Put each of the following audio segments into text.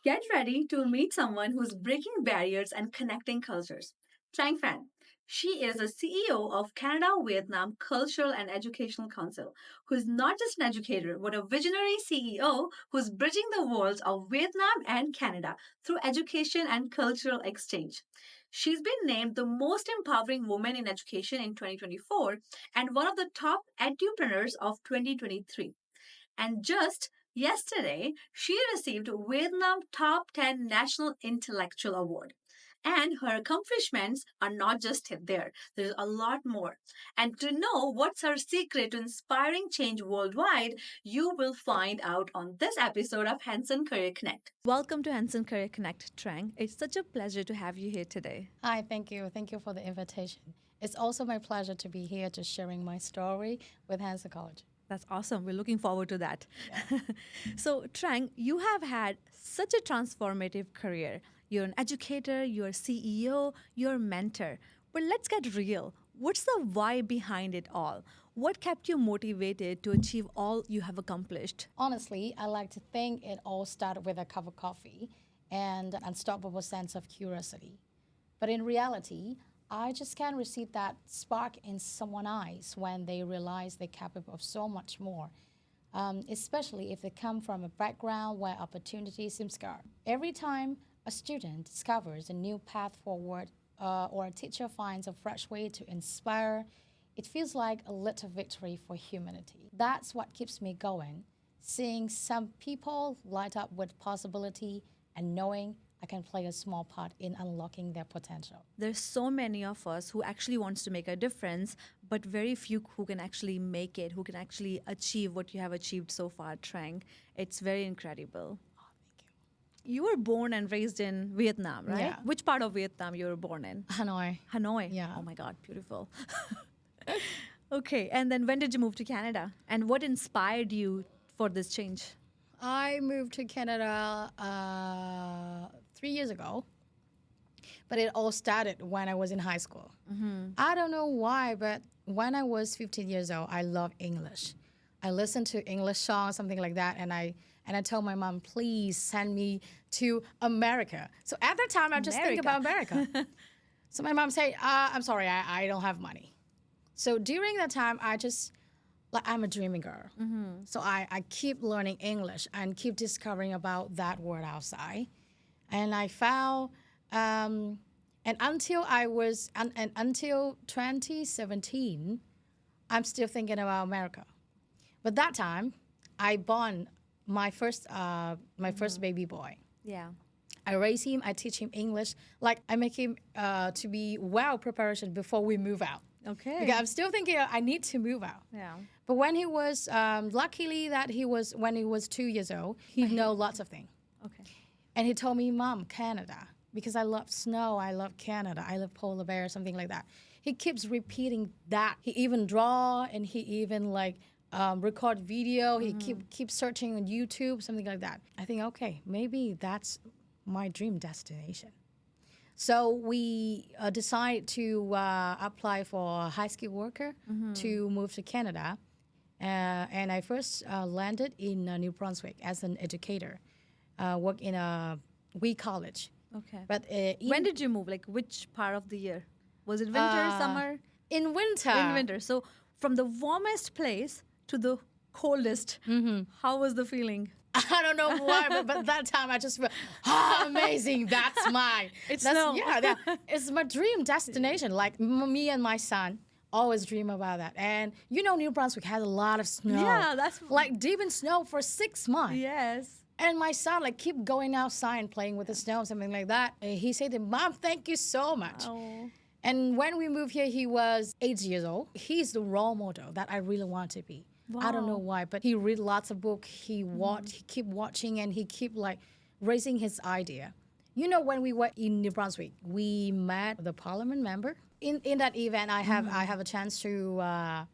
Get ready to meet someone who's breaking barriers and connecting cultures. Trang Phan. She is the CEO of Canada Vietnam Cultural and Educational Council, who's not just an educator, but a visionary CEO who's bridging the worlds of Vietnam and Canada through education and cultural exchange. She's been named the most empowering woman in education in 2024 and one of the top edupreneurs of 2023. And just yesterday, she received Vietnam Top 10 National Intellectual Award. And her accomplishments are not just there, there's a lot more. And to know what's her secret to inspiring change worldwide, you will find out on this episode of Hanson Career Connect. Welcome to Hanson Career Connect, Trang. It's such a pleasure to have you here today. Hi, thank you. Thank you for the invitation. It's also my pleasure to be here just sharing my story with Hanson College. That's awesome. We're looking forward to that. So, Trang, you have had such a transformative career. You're an educator, you're a CEO, you're a mentor. But let's get real. What's the why behind it all? What kept you motivated to achieve all you have accomplished? Honestly, I like to think it all started with a cup of coffee and an unstoppable sense of curiosity. But in reality, I just can't receive that spark in someone's eyes when they realize they're capable of so much more, especially if they come from a background where opportunity seems scarce. Every time a student discovers a new path forward or a teacher finds a fresh way to inspire, it feels like a little victory for humanity. That's what keeps me going, seeing some people light up with possibility and knowing I can play a small part in unlocking their potential. There's so many of us who actually wants to make a difference, but very few who can actually make it, who can actually achieve what you have achieved so far, Trang. It's very incredible. Oh, thank you. You were born and raised in Vietnam, right? Yeah. Which part of Vietnam you were born in? Hanoi. Hanoi. Yeah. Oh my God, beautiful. Okay, and then when did you move to Canada? And what inspired you for this change? I moved to Canada 3 years ago, but it all started when I was in high school. I don't know why, but when I was 15 years old, I loved English. I listened to English songs, something like that, and I told my mom, please send me to America. So at that time, I just think about America. So my mom said, I'm sorry, I don't have money. So during that time, I'm a dreaming girl. So I keep learning English and keep discovering about that word outside. And I found, and until 2017, I'm still thinking about America. But that time, I born my first baby boy. Yeah. I raise him, I teach him English. Like I make him to be well preparation before we move out. Okay. Because I'm still thinking I need to move out. Yeah. But when he was, luckily when he was 2 years old, he know lots of things. Okay. And he told me, Mom, Canada, because I love snow, I love Canada, I love polar bear, something like that. He keeps repeating that. He even draw and he even record video. He keep searching on YouTube, something like that. I think, okay, maybe that's my dream destination. So we decided to apply for a high skilled worker to move to Canada. And I first landed in New Brunswick as an educator, work in a wee college. Okay. But When did you move? Like which part of the year? Was it winter, summer? in winter? In winter. So from the warmest place to the coldest, how was the feeling? I don't know why, but that time I just felt, amazing, that's mine. It's that's, snow. Yeah, it's my dream destination. Like me and my son always dream about that. And New Brunswick has a lot of snow. Yeah, that's like deep in snow for 6 months. Yes. And my son keep going outside and playing with the snow, something like that. And he said, Mom, thank you so much. Oh. And when we moved here, he was 8 years old. He's the role model that I really want to be. I don't know why, but he read lots of books. He keep watching, and he keep raising his idea. When we were in New Brunswick, we met the parliament member. In that event, I have a chance to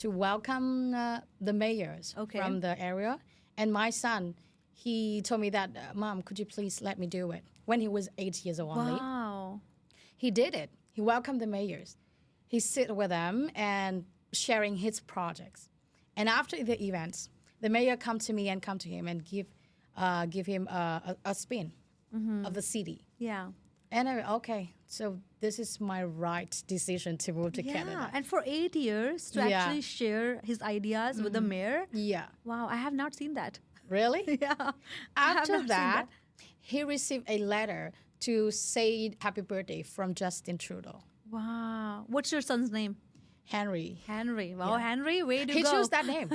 welcome the mayors from the area. And my son, he told me that, Mom, could you please let me do it? When he was 8 years old only. Wow. He did it. He welcomed the mayors. He sit with them and sharing his projects. And after the events, the mayor come to me and come to him and give give him a spin of the city. Yeah. And okay, so this is my right decision to move to Canada. And for 8 years to Yeah. actually share his ideas with the mayor. Yeah. Wow, I have not seen that. Really? Yeah. I have After not seen that, he received a letter to say happy birthday from Justin Trudeau. Wow. What's your son's name? Henry. Henry. Wow, Yeah. Henry, way to He go. chose that name.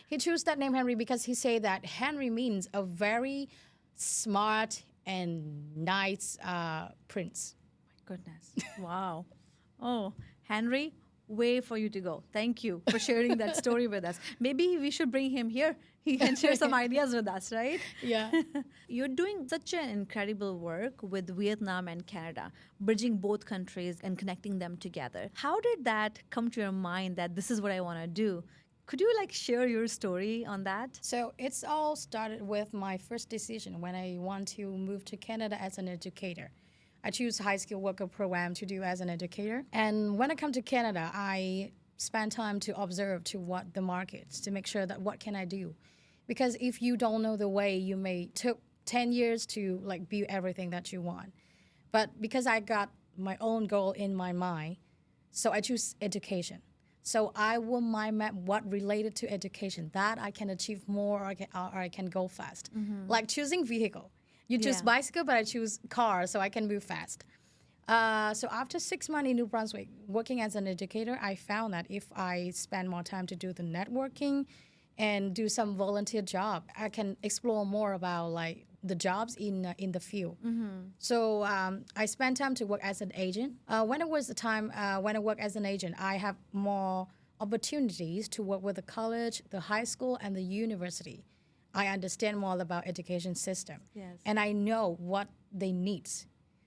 He chose that name Henry because he said that Henry means a very smart and nice prince. Goodness. Wow. Oh, Henry, way for you to go. Thank you for sharing that story with us. Maybe we should bring him here. He can share some ideas with us, right? Yeah. You're doing such an incredible work with Vietnam and Canada, bridging both countries and connecting them together. How did that come to your mind that this is what I want to do? Could you share your story on that? So it's all started with my first decision when I want to move to Canada as an educator. I choose high skill worker program to do as an educator. And when I come to Canada, I spend time to observe to what the markets to make sure that what can I do. Because if you don't know the way, you may took 10 years to build everything that you want. But because I got my own goal in my mind, so I choose education. So I will mind map what related to education that I can achieve more or I can go fast. Like choosing vehicle. You choose Yeah. bicycle, but I choose car so I can move fast. So after 6 months in New Brunswick, working as an educator, I found that if I spend more time to do the networking and do some volunteer job, I can explore more about the jobs in the field. So I spent time to work as an agent. When it was the time when I work as an agent, I have more opportunities to work with the college, the high school, and the university. I understand more about education system, Yes. and I know what they need.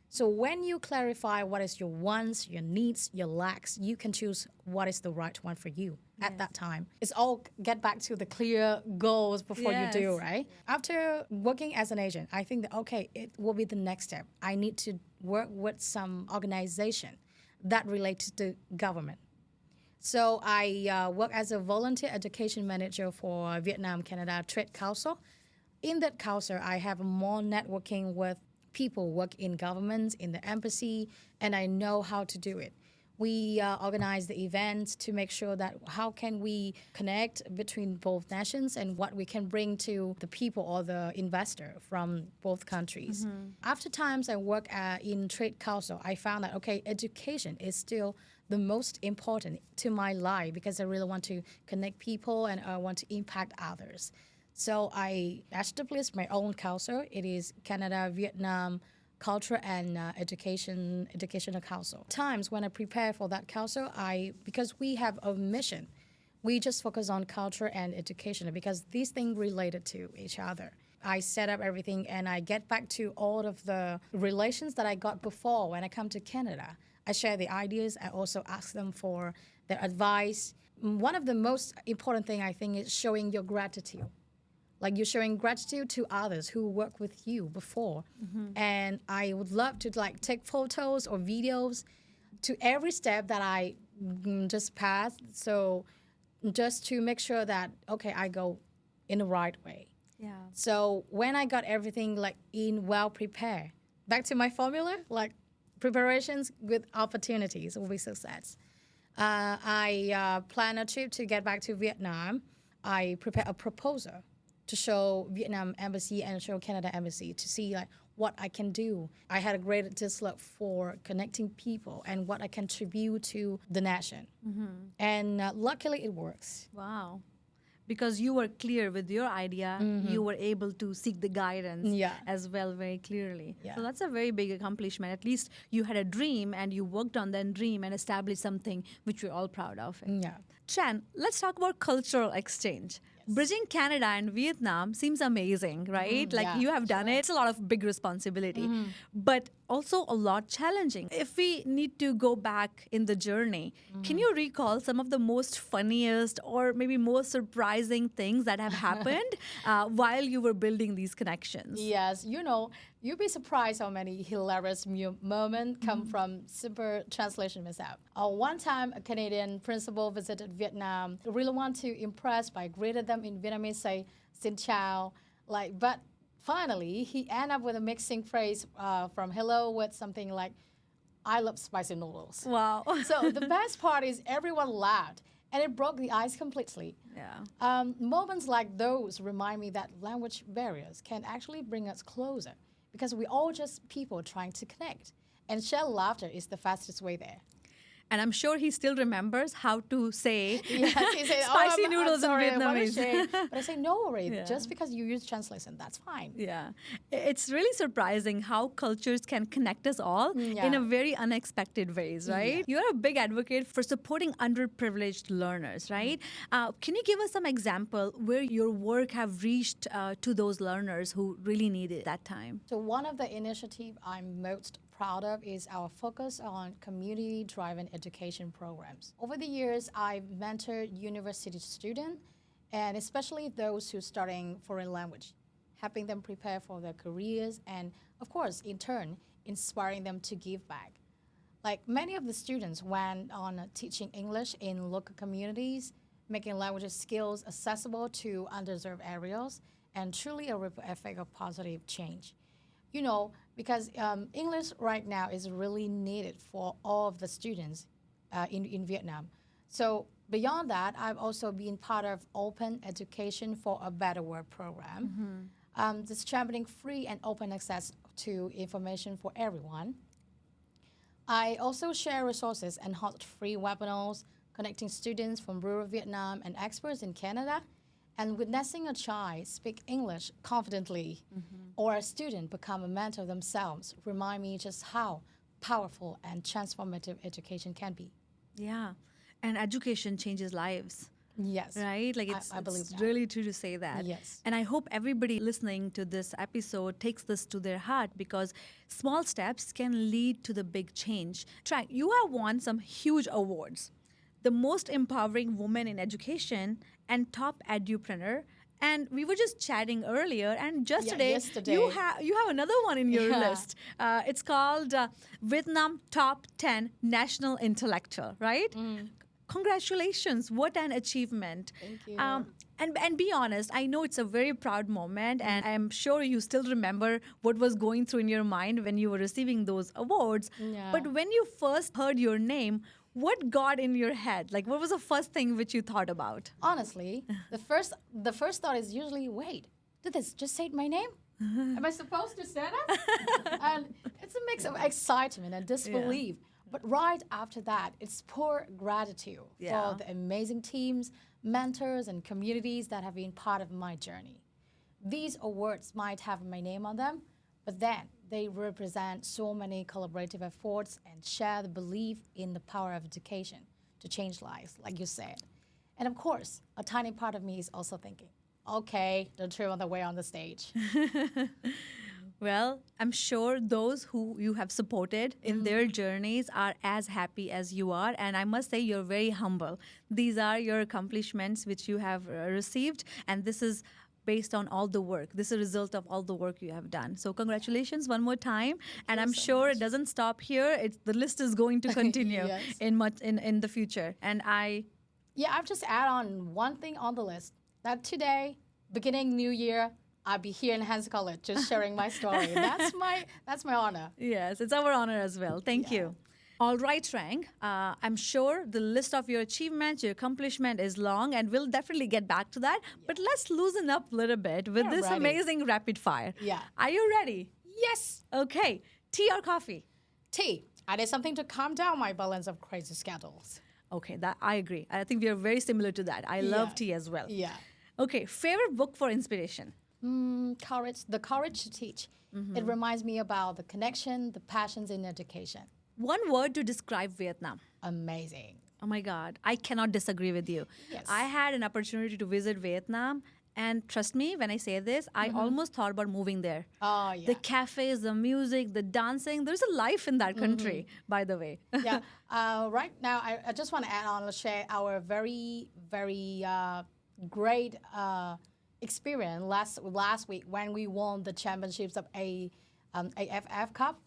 So when you clarify what is your wants, your needs, your lacks, you can choose what is the right one for you at that time. It's all get back to the clear goals before you do, Yes. right? After working as an agent, I think that, okay, it will be the next step. I need to work with some organization that relates to government. So I work as a volunteer education manager for Vietnam Canada Trade Council. In that council, I have more networking with people work in governments, in the embassy, and I know how to do it. We organize the events to make sure that how can we connect between both nations and what we can bring to the people or the investor from both countries. After times I work in Trade Council, I found that, okay, education is still the most important to my life because I really want to connect people and I want to impact others. So I established my own council. It is Canada, Vietnam Culture and Educational Council. Times when I prepare for that council, because we have a mission, we just focus on culture and education because these things related to each other. I set up everything and I get back to all of the relations that I got before when I come to Canada. I share the ideas. I also ask them for their advice. One of the most important thing I think is showing your gratitude. Like you're showing gratitude to others who worked with you before. And I would love to take photos or videos to every step that I just passed. So just to make sure that, okay, I go in the right way. Yeah. So when I got everything in well prepared, back to my formula, preparations with opportunities will be success. I plan a trip to get back to Vietnam. I prepare a proposal to show Vietnam Embassy and show Canada Embassy to see what I can do. I had a great dislike for connecting people and what I contribute to the nation. And luckily it works. Wow. Because you were clear with your idea, you were able to seek the guidance as well very clearly. Yeah. So that's a very big accomplishment. At least you had a dream and you worked on that dream and established something which we're all proud of. Yeah. Chan, let's talk about cultural exchange. Bridging Canada and Vietnam seems amazing, right? yeah, You have done it. It's a lot of big responsibility, but also a lot challenging. If we need to go back in the journey, can you recall some of the most funniest or maybe most surprising things that have happened while you were building these connections? Yes, you'd be surprised how many hilarious moments come from simple translation mishap. One time, a Canadian principal visited Vietnam. Really want to impress by greeted them in Vietnamese, say "Xin chào," but Finally, he ended up with a mixing phrase from hello with something like, I love spicy noodles. Wow. So the best part is everyone laughed and it broke the ice completely. Yeah. Moments like those remind me that language barriers can actually bring us closer because we're all just people trying to connect. And shared laughter is the fastest way there. And I'm sure he still remembers how to say Yes, he said, spicy I'm noodles sorry, in what a Vietnamese. shame. But I say, no worry, Yeah. just because you use translation, that's fine. Yeah. It's really surprising how cultures can connect us all in a Yeah. very unexpected ways, right? Yeah. You're a big advocate for supporting underprivileged learners, right? Can you give us some example where your work have reached to those learners who really need it that time? So one of the initiatives I'm most proud of is our focus on community-driven education programs. Over the years, I've mentored university students, and especially those who are studying foreign language, helping them prepare for their careers, and of course, in turn, inspiring them to give back. Like many of the students went on teaching English in local communities, making language skills accessible to underserved areas, and truly a ripple effect of positive change. You know, because English right now is really needed for all of the students in Vietnam. So beyond that, I've also been part of Open Education for a Better World program. Just championing free and open access to information for everyone. I also share resources and host free webinars, connecting students from rural Vietnam and experts in Canada. And witnessing a child speak English confidently or a student become a mentor themselves remind me just how powerful and transformative education can be. Yeah. And education changes lives. Yes. Right? Like I believe it's that. really true to say that. Yes. And I hope everybody listening to this episode takes this to their heart because small steps can lead to the big change. Trang, you have won some huge awards. The most empowering woman in education and top edupreneur. And we were just chatting earlier, and just Yeah, today, yesterday. you have another one in your Yeah. list. It's called Vietnam Top 10 National Intellectual, right? Congratulations, what an achievement. Thank you. And be honest, I know it's a very proud moment, and I'm sure you still remember what was going through in your mind when you were receiving those awards. Yeah. But when you first heard your name, what got in your head? Like, what was the first thing which you thought about? Honestly, the first thought is usually, wait, did this just say my name? Am I supposed to say that? And it's a mix of excitement and disbelief. But right after that, it's pure gratitude Yeah. for the amazing teams, mentors, and communities that have been part of my journey. These awards might have my name on them, but then they represent so many collaborative efforts and share the belief in the power of education to change lives, like you said. And of course, a tiny part of me is also thinking, okay, the two on the way on the stage. Well, I'm sure those who you have supported in their journeys are as happy as you are. And I must say, you're very humble. These are your accomplishments which you have received. And this is based on all the work. This is a result of all the work you have done. So congratulations one more time. And I'm so sure it doesn't stop here. The list is going to continue Yes. in the future. And Yeah, I've just add on one thing on the list. That today, beginning new year, I'll be here in Hanson College just sharing my story. That's my honor. yes, it's our honor as well. Thank you. All right, Trang. I'm sure the list of your achievements, your accomplishment is long, and we'll definitely get back to that. But let's loosen up a little bit with Yeah, this ready. amazing rapid fire. Yeah. Are you ready? Yes. Okay. Tea or coffee? Tea. I did something to calm down my balance of crazy schedules. Okay, that I agree. I think we are very similar to that. I love Yeah. tea as well. Yeah. Okay, favorite book for inspiration? The courage to teach. It reminds me about the connection, the passions in education. One word to describe Vietnam. Amazing. Oh my God, I cannot disagree with you. Yes. I had an opportunity to visit Vietnam, and trust me when I say this, I almost thought about moving there. Oh, yeah. The cafes, the music, the dancing, there's a life in that country, by the way. Yeah. Right now, I just want to add on, share our very, very great experience last week when we won the championships of AFF Cup.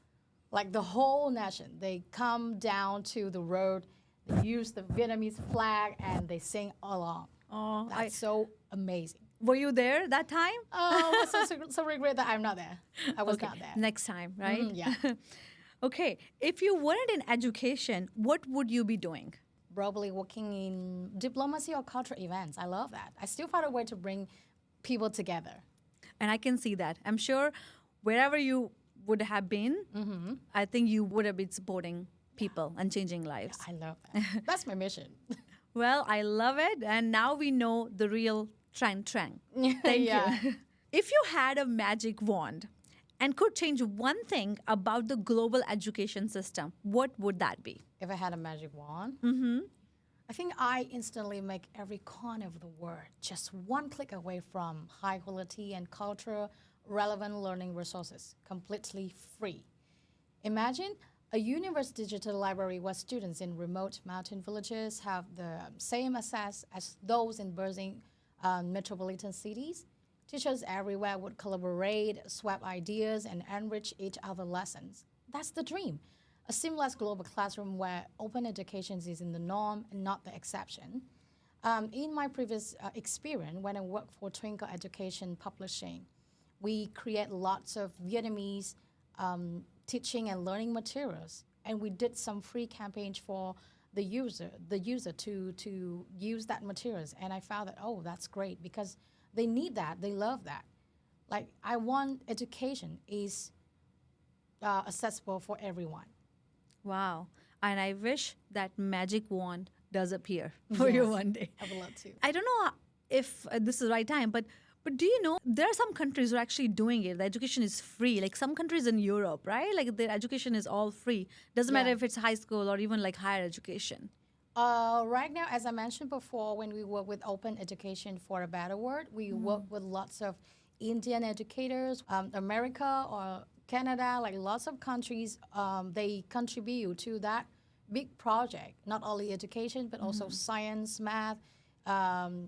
Like the whole nation, they come down to the road, they use the Vietnamese flag, and they sing along. Oh, That's so amazing. Were you there that time? Oh, so regret that I'm not there. I was Okay, not there. next time, right? Yeah. Okay, if you weren't in education, what would you be doing? Probably working in diplomacy or cultural events. I love that. I still found a way to bring people together. And I can see that. I'm sure wherever you would have been, I think you would have been supporting people and changing lives. I love that. That's my mission. Well, I love it. And now we know the real Trang. Thank Yeah. you. If you had a magic wand and could change one thing about the global education system, what would that be? If I had a magic wand, I think I instantly make every corner of the world just one click away from high quality and cultural relevant learning resources, completely free. Imagine a universe digital library where students in remote mountain villages have the same access as those in buzzing metropolitan cities. Teachers everywhere would collaborate, swap ideas, and enrich each other's lessons. That's the dream. A seamless global classroom where open education is in the norm and not the exception. In my previous experience, when I worked for Twinkle Education Publishing, we create lots of Vietnamese teaching and learning materials, and we did some free campaigns for the user to use that materials. And I found that that's great because they need that, they love that. Like I want education is accessible for everyone. Wow. And I wish that magic wand does appear for you Yes, one day. I would love to. I don't know if this is the right time, but do you know there are some countries who are actually doing it? The education is free. Like some countries in Europe, right? Like their education is all free. Doesn't matter Yeah. if it's high school or even like higher education. Right now, as I mentioned before, when we work with Open Education for a Better World, we work with lots of Indian educators, America or Canada, like lots of countries, they contribute to that big project, not only education, but also science, math,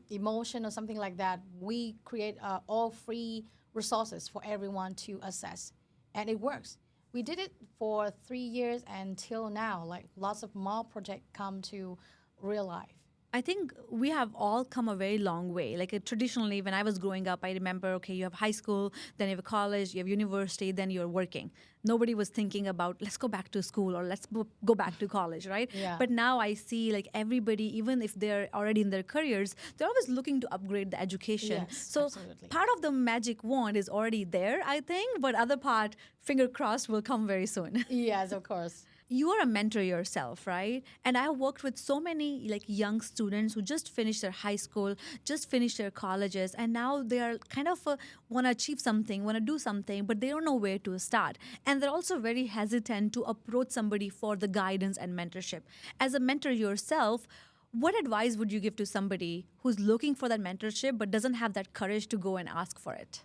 emotion, or something like that. We create all free resources for everyone to access, and it works. We did it for 3 years until now. Like lots of more projects come to real life. I think we have all come a very long way. Like traditionally, when I was growing up, I remember, okay, you have high school, then you have college, you have university, then you're working. Nobody was thinking about, let's go back to school or let's go back to college, right? Yeah. But now I see like everybody, even if they're already in their careers, they're always looking to upgrade the education. Yes, So absolutely. part of the magic wand is already there, I think, but other part, finger crossed, will come very soon. Yes, of course. You are a mentor yourself, right? And I have worked with so many like young students who just finished their high school, just finished their colleges, and now they are kind of want to achieve something, want to do something, but they don't know where to start. And they're also very hesitant to approach somebody for the guidance and mentorship. As a mentor yourself, what advice would you give to somebody who's looking for that mentorship but doesn't have that courage to go and ask for it?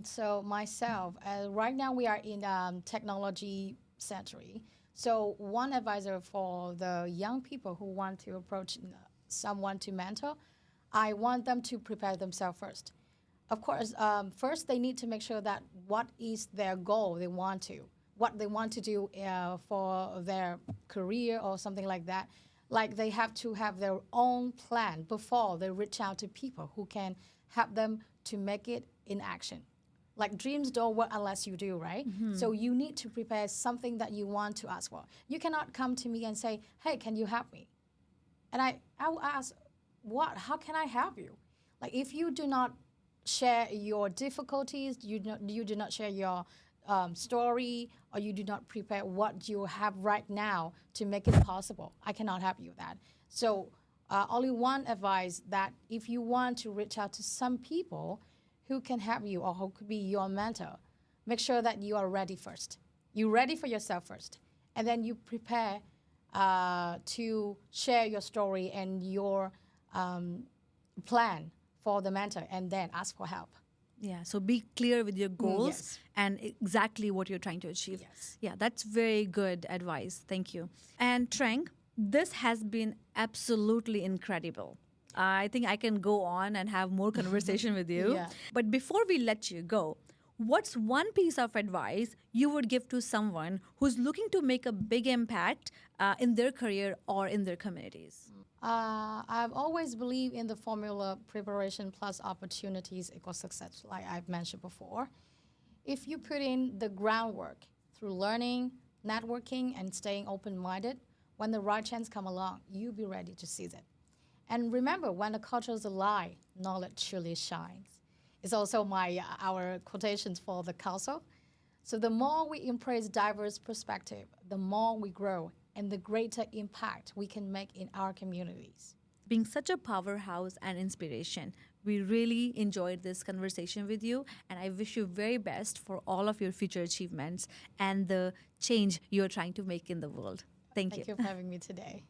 So myself, right now we are in technology century. So one advisor for the young people who want to approach someone to mentor, I want them to prepare themselves first. Of course, first they need to make sure that what is their goal what they want to do for their career or something like that. Like they have to have their own plan before they reach out to people who can help them to make it in action. Like dreams don't work unless you do, right? So you need to prepare something that you want to ask for. You cannot come to me and say, "Hey, can you help me?" And I will ask, "What? How can I help you?" Like if you do not share your difficulties, you do not share your story, or you do not prepare what you have right now to make it possible, I cannot help you with that. So only one advice that if you want to reach out to some people who can help you or who could be your mentor, make sure that you are ready first. You're ready for yourself first. And then you prepare to share your story and your plan for the mentor and then ask for help. Yeah, so be clear with your goals yes. and exactly what you're trying to achieve. Yes. Yeah, that's very good advice. Thank you. And Trang, this has been absolutely incredible. I think I can go on and have more conversation with you. Yeah. But before we let you go, what's one piece of advice you would give to someone who's looking to make a big impact in their career or in their communities? I've always believed in the formula preparation plus opportunities equals success, like I've mentioned before. If you put in the groundwork through learning, networking, and staying open minded, when the right chance come along, you'll be ready to seize it. And remember, when the culture is alive, knowledge truly shines. It's also our quotations for the council. So the more we embrace diverse perspective, the more we grow and the greater impact we can make in our communities. Being such a powerhouse and inspiration. We really enjoyed this conversation with you, and I wish you very best for all of your future achievements and the change you're trying to make in the world. Thank you. Thank you for having me today.